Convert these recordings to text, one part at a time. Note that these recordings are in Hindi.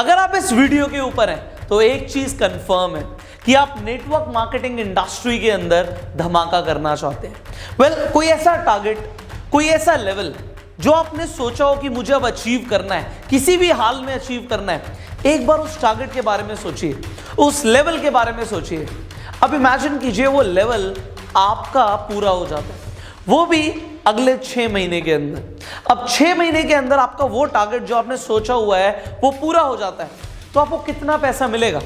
अगर आप इस वीडियो के ऊपर हैं तो एक चीज कंफर्म है कि आप नेटवर्क मार्केटिंग इंडस्ट्री के अंदर धमाका करना चाहते हैं। कोई ऐसा टारगेट, कोई ऐसा लेवल जो आपने सोचा हो कि मुझे अब अचीव करना है, किसी भी हाल में अचीव करना है, एक बार उस टारगेट के बारे में सोचिए, उस लेवल के बारे में सोचिए। अब इमेजिन कीजिए वो लेवल आपका पूरा हो जाता है, वो भी अगले 6 महीने के अंदर। अब 6 महीने के अंदर आपका वो टारगेट जो आपने सोचा हुआ है वो पूरा हो जाता है, तो आपको कितना पैसा मिलेगा?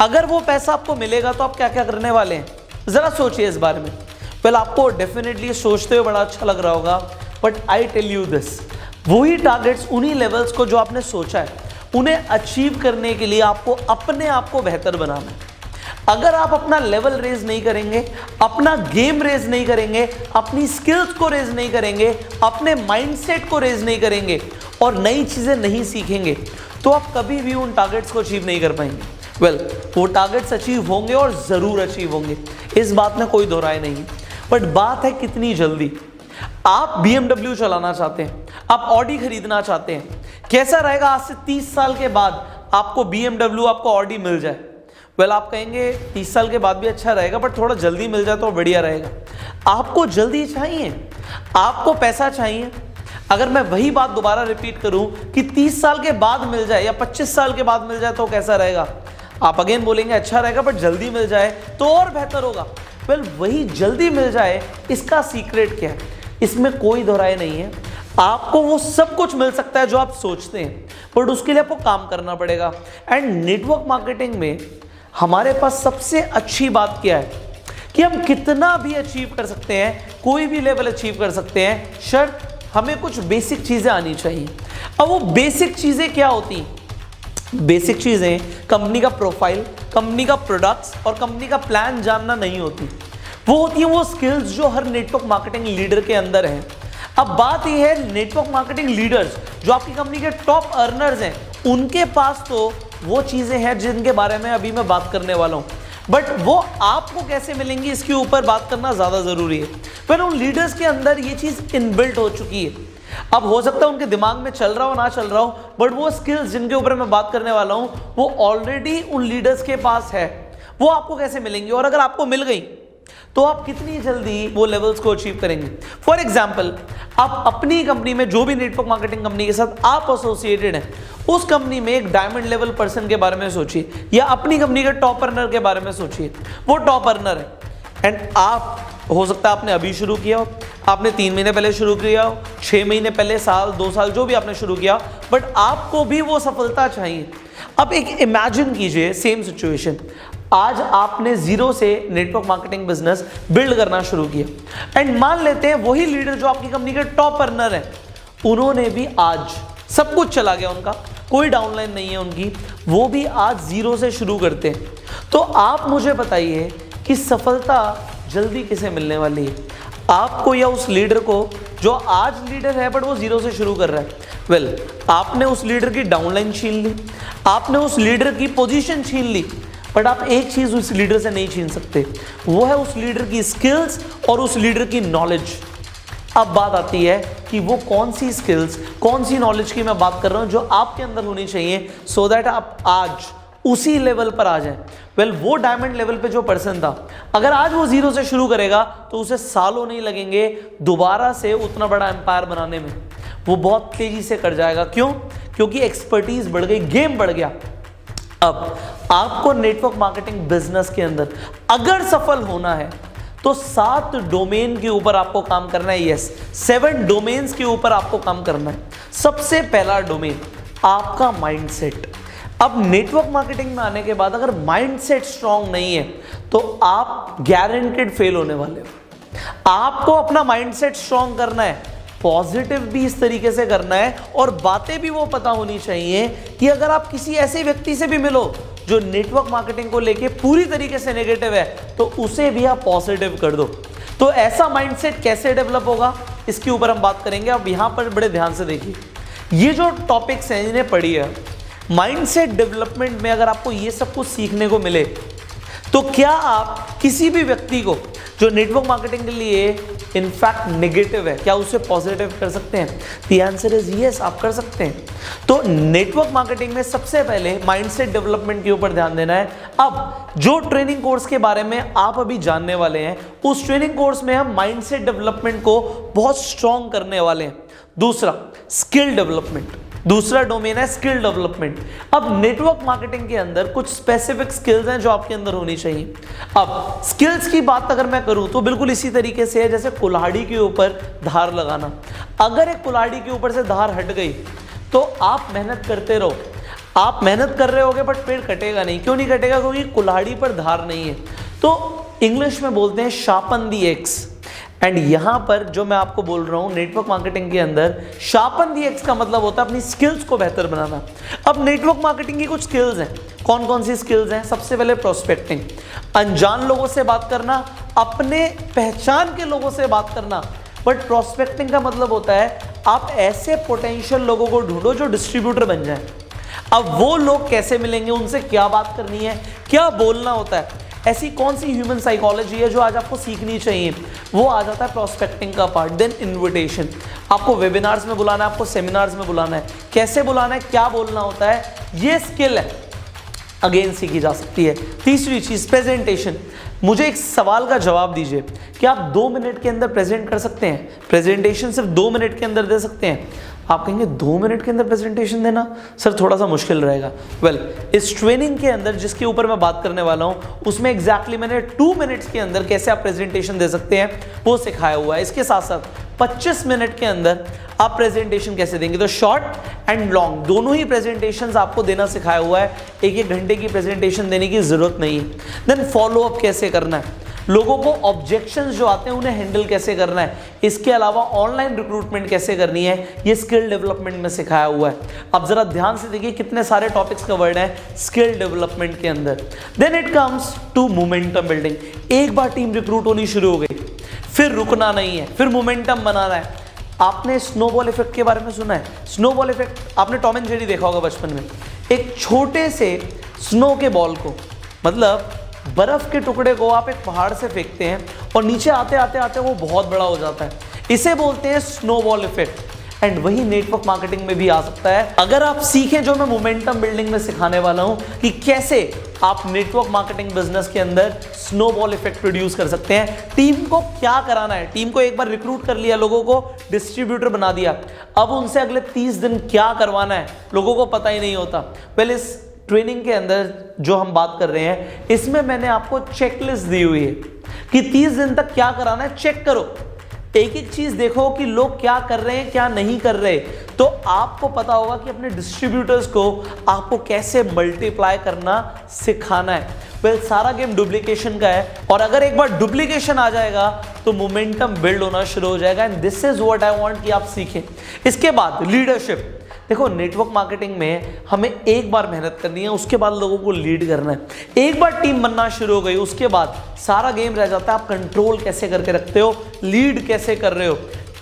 अगर वो पैसा आपको मिलेगा तो आप क्या क्या करने वाले हैं, जरा सोचिए इस बारे में। आपको डेफिनेटली सोचते हुए बड़ा अच्छा लग रहा होगा, but I tell you this, वही टारगेट्स, उन्हीं लेवल्स को जो आपने सोचा है, उन्हें अचीव करने के लिए आपको अपने आप को बेहतर बनाना है। अगर आप अपना लेवल रेज नहीं करेंगे, अपना गेम रेज नहीं करेंगे, अपनी स्किल्स को रेज नहीं करेंगे, अपने माइंडसेट को रेज नहीं करेंगे और नई चीजें नहीं सीखेंगे, तो आप कभी भी उन टारगेट्स को अचीव नहीं कर पाएंगे। वो टारगेट्स अचीव होंगे और जरूर अचीव होंगे, इस बात में कोई दो राय नहीं है, बट बात है कितनी जल्दी। आप BMW चलाना चाहते हैं, आप ऑडी खरीदना चाहते हैं, कैसा रहेगा आज से 30 साल के बाद आपको BMW, आपको ऑडी मिल जाए? आप कहेंगे 30 साल के बाद भी अच्छा रहेगा, बट थोड़ा जल्दी मिल जाए तो बढ़िया रहेगा। आपको जल्दी चाहिए, आपको पैसा चाहिए। अगर मैं वही बात दोबारा रिपीट करूं कि 30 साल के बाद मिल जाए या 25 साल के बाद मिल जाए तो कैसा रहेगा? आप अगेन बोलेंगे अच्छा रहेगा, बट जल्दी मिल जाए तो और बेहतर होगा। वही जल्दी मिल जाए, इसका सीक्रेट क्या है? इसमें कोई दोहराए नहीं है। आपको वो सब कुछ मिल सकता है जो आप सोचते हैं, बट उसके लिए आपको काम करना पड़ेगा। एंड नेटवर्क मार्केटिंग में हमारे पास सबसे अच्छी बात क्या है कि हम कितना भी अचीव कर सकते हैं, कोई भी लेवल अचीव कर सकते हैं, शर्त हमें कुछ बेसिक चीजें आनी चाहिए। अब वो बेसिक चीजें क्या होती हैं? बेसिक चीजें कंपनी का प्रोफाइल, कंपनी का प्रोडक्ट्स और कंपनी का प्लान जानना नहीं होती। वो होती है वो स्किल्स जो हर नेटवर्क मार्केटिंग लीडर के अंदर है। अब बात यह है, नेटवर्क मार्केटिंग लीडर्स जो आपकी कंपनी के टॉप अर्नर्स हैं, उनके पास तो वो चीजें हैं जिनके बारे में अभी मैं बात करने वाला हूं, बट वो आपको कैसे मिलेंगी इसके ऊपर बात करना ज्यादा जरूरी है। पर उन लीडर्स के अंदर ये चीज इनबिल्ट हो चुकी है। अब हो सकता है उनके दिमाग में चल रहा हो ना चल रहा हो, बट वो स्किल्स जिनके ऊपर मैं बात करने वाला हूं वो ऑलरेडी उन लीडर्स के पास है। वो आपको कैसे मिलेंगी, और अगर आपको मिल गई तो आप कितनी जल्दी वो लेवल्स को अचीव करेंगे? फॉर एग्जाम्पल, आप अपनी कंपनी में, जो भी नेटवर्क मार्केटिंग कंपनी के साथ आप एसोसिएटेड हैं, उस कंपनी में एक डायमंड लेवल पर्सन के बारे में सोचिए, या अपनी कंपनी के टॉप अर्नर के बारे में सोचिए। वो टॉप अर्नर है एंड आप, हो सकता है आपने अभी शुरू किया हो, आपने 3 महीने पहले शुरू किया हो, 6 महीने पहले, साल, 2 साल, जो भी आपने शुरू किया, बट आपको भी वो सफलता चाहिए। अब एक इमेजिन कीजिए सेम सिचुएशन, आज आपने जीरो से नेटवर्क मार्केटिंग बिजनेस बिल्ड करना शुरू किया एंड मान लेते हैं वही लीडर जो आपकी कंपनी के टॉप अर्नर हैं, उन्होंने भी आज सब कुछ चला गया, उनका कोई डाउनलाइन नहीं है उनकी, वो भी आज जीरो से शुरू करते हैं। तो आप मुझे बताइए कि सफलता जल्दी किसे मिलने वाली है, आपको या उस लीडर को जो आज लीडर है बट वो जीरो से शुरू कर रहा है? आपने उस लीडर की डाउनलाइन छीन ली, आपने उस लीडर की पोजीशन छीन ली, बट आप एक चीज उस लीडर से नहीं छीन सकते, वो है उस लीडर की स्किल्स और उस लीडर की नॉलेज। अब बात आती है कि वो कौन सी स्किल्स, कौन सी नॉलेज की मैं बात कर रहा हूं जो आपके अंदर होनी चाहिए सो दैट आप आज उसी लेवल पर आ जाएं। वो डायमंड लेवल पे जो पर्सन था, अगर आज वो जीरो से शुरू करेगा तो उसे सालों नहीं लगेंगे दोबारा से उतना बड़ा एम्पायर बनाने में, वो बहुत तेजी से कर जाएगा। क्यों? क्योंकि एक्सपर्टीज बढ़ गई, गेम बढ़ गया। अब आपको नेटवर्क मार्केटिंग बिजनेस के अंदर अगर सफल होना है तो 7 डोमेन के ऊपर आपको काम करना है। यस, 7 डोमेन्स के ऊपर आपको काम करना है। सबसे पहला डोमेन आपका माइंडसेट। अब नेटवर्क मार्केटिंग में आने के बाद अगर माइंडसेट स्ट्रांग नहीं है तो आप गारंटेड फेल होने वाले हो। आपको अपना माइंडसेट स्ट्रांग करना है, पॉजिटिव भी इस तरीके से करना है और बातें भी वो पता होनी चाहिए कि अगर आप किसी ऐसे व्यक्ति से भी मिलो जो नेटवर्क मार्केटिंग को लेके पूरी तरीके से नेगेटिव है तो उसे भी आप पॉजिटिव कर दो। तो ऐसा माइंडसेट कैसे डेवलप होगा, इसके ऊपर हम बात करेंगे। अब यहां पर बड़े ध्यान से देखिए, ये जो टॉपिक्स हैं इन्हें पढ़िए। माइंडसेट डेवलपमेंट में अगर आपको ये सब कुछ सीखने को मिले तो क्या आप किसी भी व्यक्ति को जो नेटवर्क मार्केटिंग के लिए इनफैक्ट नेगेटिव है, क्या उसे पॉजिटिव कर सकते हैं? द आंसर इज यस, आप कर सकते हैं। तो नेटवर्क मार्केटिंग में सबसे पहले माइंडसेट डेवलपमेंट के ऊपर ध्यान देना है। अब जो ट्रेनिंग कोर्स के बारे में आप अभी जानने वाले हैं, उस ट्रेनिंग कोर्स में हम माइंडसेट डेवलपमेंट को बहुत स्ट्रॉन्ग करने वाले हैं। दूसरा स्किल डेवलपमेंट, दूसरा डोमेन है स्किल डेवलपमेंट। अब नेटवर्क मार्केटिंग के अंदर कुछ स्पेसिफिक स्किल्स हैं जो आपके अंदर होनी चाहिए। अब स्किल्स की बात अगर मैं करूं तो बिल्कुल इसी तरीके से है जैसे कुल्हाड़ी के ऊपर धार लगाना। अगर एक कुल्हाड़ी के ऊपर से धार हट गई तो आप मेहनत करते रहो, आप मेहनत कर रहे होगे बट पेड़ कटेगा नहीं। क्यों नहीं कटेगा? क्योंकि कुल्हाड़ी पर धार नहीं है। तो इंग्लिश में बोलते हैं शार्पन दी एक्स। एंड यहां पर जो मैं आपको बोल रहा हूं नेटवर्क मार्केटिंग के अंदर शार्पन दी एक्स का मतलब होता है अपनी स्किल्स को बेहतर बनाना। अब नेटवर्क मार्केटिंग की कुछ स्किल्स हैं। कौन कौन सी स्किल्स हैं? सबसे पहले प्रोस्पेक्टिंग, अनजान लोगों से बात करना, अपने पहचान के लोगों से बात करना। बट प्रोस्पेक्टिंग का मतलब होता है आप ऐसे पोटेंशियल लोगों को ढूंढो जो डिस्ट्रीब्यूटर बन जाए। अब वो लोग कैसे मिलेंगे, उनसे क्या बात करनी है, क्या बोलना होता है, ऐसी कौन सी ह्यूमन साइकोलॉजी है जो आज आपको सीखनी चाहिए, वो आ जाता है प्रोस्पेक्टिंग का पार्ट। देन इन्विटेशन, आपको वेबिनार्स में बुलाना है, आपको सेमिनार्स में बुलाना है, कैसे बुलाना है, क्या बोलना होता है, ये स्किल है, अगेन सीखी जा सकती है। तीसरी चीज प्रेजेंटेशन। मुझे एक सवाल का जवाब दीजिए कि आप 2 मिनट के अंदर प्रेजेंट कर सकते हैं? प्रेजेंटेशन सिर्फ 2 मिनट के अंदर दे सकते हैं? आप कहेंगे 2 मिनट के अंदर प्रेजेंटेशन देना सर थोड़ा सा मुश्किल रहेगा। वेल, इस ट्रेनिंग के अंदर जिसके ऊपर मैं बात करने वाला हूं उसमें एग्जैक्टली मैंने 2 मिनट्स के अंदर कैसे आप प्रेजेंटेशन दे सकते हैं वो सिखाया हुआ है। इसके साथ साथ 25 मिनट के अंदर आप प्रेजेंटेशन कैसे देंगे, तो शॉर्ट एंड लॉन्ग दोनों ही प्रेजेंटेशंस आपको देना सिखाया हुआ है। एक घंटे की प्रेजेंटेशन देने की जरूरत नहीं है। देन फॉलो अप कैसे करना है, लोगों को ऑब्जेक्शंस जो आते हैं उन्हें हैंडल कैसे करना है, इसके अलावा ऑनलाइन रिक्रूटमेंट कैसे करनी है, ये स्किल डेवलपमेंट में सिखाया हुआ है। अब जरा ध्यान से देखिए कितने सारे टॉपिक्स कवर्ड हैं स्किल डेवलपमेंट के अंदर। Then it comes to momentum building. एक बार टीम रिक्रूट होनी शुरू हो गई, फिर रुकना नहीं है, फिर मोमेंटम बनाना है। आपने स्नोबॉल इफेक्ट के बारे में सुना है? स्नोबॉल इफेक्ट आपने टॉम एंड जेरी देखा होगा बचपन में। एक छोटे से स्नो के बॉल को, मतलब बर्फ के टुकड़े को आप एक पहाड़ से फेंकते हैं और नीचे आते आते आते वो बहुत बड़ा हो जाता है, इसे बोलते हैं स्नोबॉल इफेक्ट। एंड वही नेटवर्क मार्केटिंग में भी आ सकता है अगर आप सीखें जो मैं मोमेंटम बिल्डिंग में सिखाने वाला हूं कि कैसे आप नेटवर्क मार्केटिंग बिजनेस के अंदर स्नोबॉल इफेक्ट प्रोड्यूस कर सकते हैं। टीम को क्या कराना है, टीम को एक बार रिक्रूट कर लिया, लोगों को डिस्ट्रीब्यूटर बना दिया, अब उनसे अगले 30 दिन क्या करवाना है लोगों को पता ही नहीं होता। पहले इस ट्रेनिंग के अंदर जो हम बात कर रहे हैं इसमें मैंने आपको चेकलिस्ट दी हुई है कि 30 दिन तक क्या कराना है, चेक करो, एक एक चीज देखो कि लोग क्या कर रहे हैं क्या नहीं कर रहे, तो आपको पता होगा कि अपने डिस्ट्रीब्यूटर्स को आपको कैसे मल्टीप्लाई करना सिखाना है। वेल, सारा गेम डुप्लीकेशन का है और अगर एक बार डुप्लीकेशन आ जाएगा तो मोमेंटम बिल्ड होना शुरू हो जाएगा। And this is what I want कि आप सीखें। इसके बाद लीडरशिप। देखो, नेटवर्क मार्केटिंग में हमें एक बार मेहनत करनी है, उसके बाद लोगों को लीड करना है। एक बार टीम बनना शुरू हो गई उसके बाद सारा गेम रह जाता है आप कंट्रोल कैसे करके रखते हो, लीड कैसे कर रहे हो,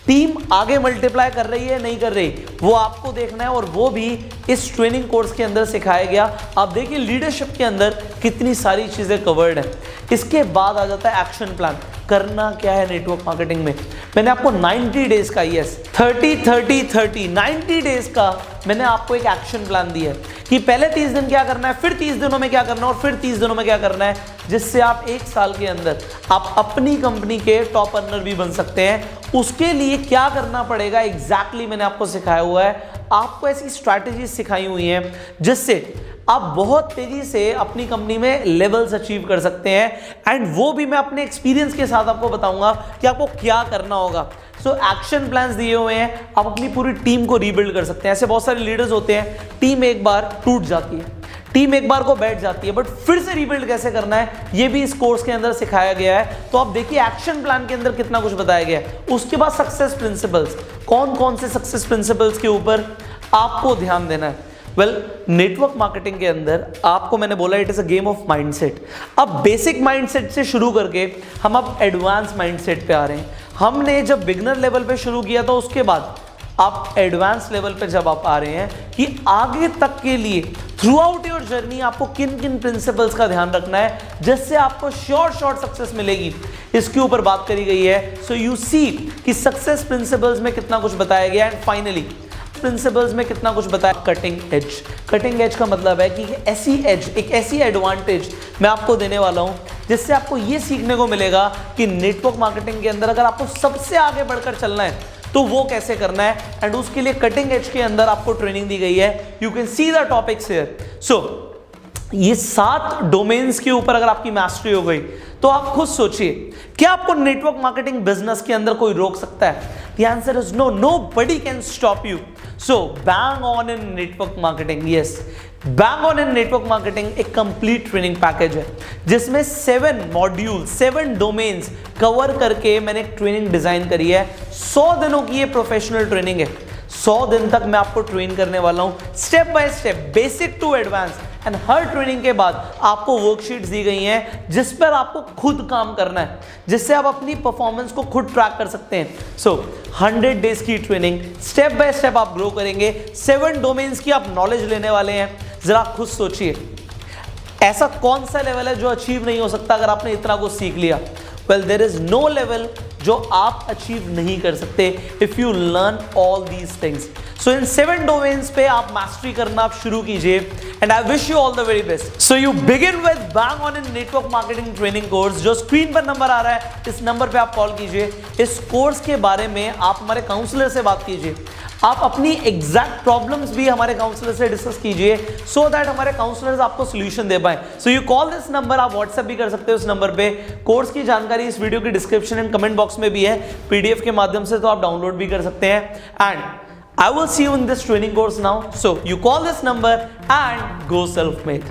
टीम आगे मल्टीप्लाई कर रही है नहीं कर रही, वो आपको देखना है और वो भी इस ट्रेनिंग कोर्स के अंदर सिखाया गया। आप देखिए लीडरशिप के अंदर कितनी सारी चीजें कवर्ड है। इसके बाद आ जाता है एक्शन प्लान। करना क्या है नेटवर्क मार्केटिंग में? मैंने आपको 90 डेज का, यस 90 डेज का मैंने आपको एक एक्शन प्लान दिया है कि पहले 30 दिन क्या करना है, फिर 30 दिनों में क्या करना है और फिर 30 दिनों में क्या करना है, जिससे आप 1 साल के अंदर आप अपनी कंपनी के टॉप अर्नर भी बन सकते हैं। उसके लिए क्या करना पड़ेगा एग्जैक्टली मैंने आपको सिखाया हुआ है। आपको ऐसी स्ट्रैटेजी सिखाई हुई है जिससे आप बहुत तेजी से अपनी कंपनी में लेवल्स अचीव कर सकते हैं। एंड वो भी मैं अपने एक्सपीरियंस के साथ आपको बताऊंगा कि आपको क्या करना होगा। सो एक्शन प्लान्स दिए हुए हैं, आप अपनी पूरी टीम को रीबिल्ड कर सकते हैं। ऐसे बहुत सारे लीडर्स होते हैं, टीम एक बार टूट जाती है, टीम एक बार को बैठ जाती है, बट फिर से रीबिल्ड कैसे करना है ये भी इस कोर्स के अंदर सिखाया गया है। तो आप देखिए एक्शन प्लान के अंदर कितना कुछ बताया गया है। उसके बाद सक्सेस प्रिंसिपल्स, कौन कौन से सक्सेस प्रिंसिपल्स के ऊपर आपको ध्यान देना है। वेल, नेटवर्क मार्केटिंग के अंदर आपको मैंने बोला it is a game of mindset. अब बेसिक माइंडसेट से शुरू करके हम अब एडवांस माइंडसेट पे आ रहे हैं। हमने जब बिगनर लेवल पे शुरू किया था उसके बाद आप एडवांस लेवल पे जब आप आ रहे हैं कि आगे तक के लिए थ्रू आउट योर जर्नी आपको किन किन प्रिंसिपल्स का ध्यान रखना है जिससे आपको शॉर्ट सक्सेस मिलेगी, इसके ऊपर बात करी गई है। सो यू सी कि सक्सेस प्रिंसिपल्स में कितना कुछ बताया गया एंड फाइनली प्रिंसिपल्स में कितना कुछ बताया। कटिंग एज, कटिंग एज का मतलब है कि ऐसी एज, एक ऐसी एडवांटेज मैं आपको देने वाला हूं जिससे आपको ये सीखने को मिलेगा कि नेटवर्क मार्केटिंग के अंदर अगर आपको सबसे आगे बढ़कर चलना है तो वो कैसे करना है, एंड उसके लिए कटिंग एज के अंदर आपको ट्रेनिंग दी गई है। You can see the topics here. So ये 7 डोमेन्स के ऊपर अगर आपकी मास्टरी हो गई तो आप खुद सोचिए, क्या आपको नेटवर्क मार्केटिंग बिजनेस के अंदर कोई रोक सकता है? The answer is no. Nobody can stop you. So bang on in network marketing. Yes, bang on in network marketing एक complete training package है जिसमें 7 मॉड्यूल 7 डोमेन्स कवर करके मैंने एक ट्रेनिंग डिजाइन करी है। 100 दिनों की ये प्रोफेशनल ट्रेनिंग है। 100 दिन तक मैं आपको ट्रेन करने वाला हूं step by step, basic to advance, and हर ट्रेनिंग के बाद आपको वर्कशीट्स दी गई हैं जिस पर आपको खुद काम करना है, जिससे आप अपनी परफॉर्मेंस को खुद ट्रैक कर सकते हैं। सो 100 डेज की ट्रेनिंग, स्टेप बाय स्टेप आप ग्रो करेंगे। 7 डोमेन्स की आप नॉलेज लेने वाले हैं। जरा खुद सोचिए, ऐसा कौन सा लेवल है जो अचीव नहीं हो सकता अगर आपने इतना कुछ सीख लिया? Well, there is no level जो आप अचीव नहीं कर सकते if you learn all these things. So in 7 domains पे आप मास्टरी करना आप शुरू कीजिए and I wish you all the very best. So you begin with bang on in network marketing training course. जो स्क्रीन पर नंबर आ रहा है इस नंबर पे आप कॉल कीजिए। इस कोर्स के बारे में आप हमारे काउंसलर से बात कीजिए। आप अपनी एग्जैक्ट प्रॉब्लम्स भी हमारे काउंसलर से डिस्कस कीजिए सो दैट हमारे काउंसलर्स आपको सॉल्यूशन दे पाए। So you call this number, आप व्हाट्सएप भी कर सकते हो इस नंबर पे। कोर्स की जानकारी इस वीडियो की डिस्क्रिप्शन एंड कमेंट बॉक्स में भी है पीडीएफ के माध्यम से, तो आप डाउनलोड भी कर सकते हैं। And I will see you in this training course now. So you call this number and go self-made.